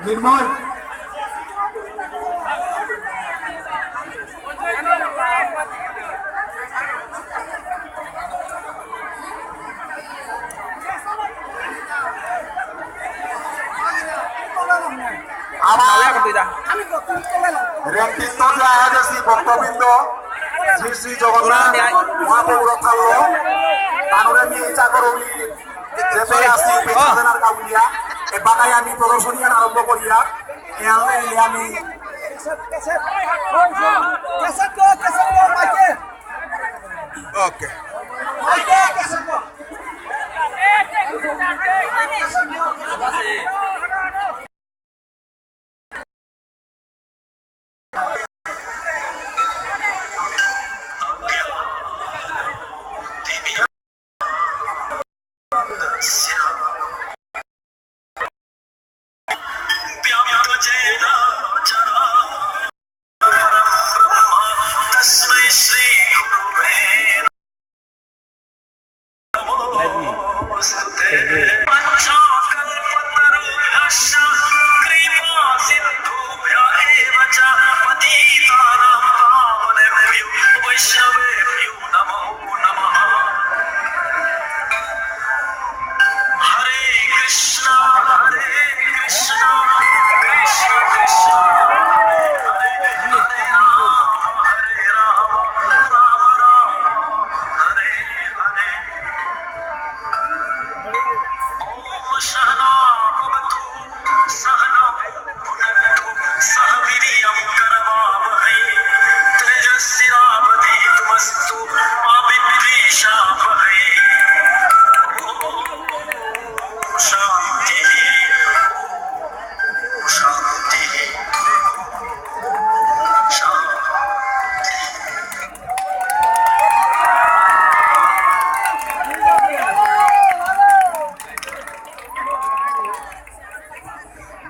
নির্মল ভক্তবৃন্দ শ্রী শ্রী জগন্নাথ মহাপ্রভু রথালো তানুরে নিয়ে জাগরণী যেতে আসি পেছনের কাউলিয়া এ বাগায় আমি প্রদর্শনী আরম্ভ করিয়া আমি ওকে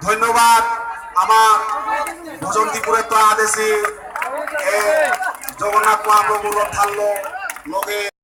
ধন্যবাদ আমার ভজন্তিপুরের তো আদেশে জগন্নাথ মহাপ্রভুর রথাল্য লগে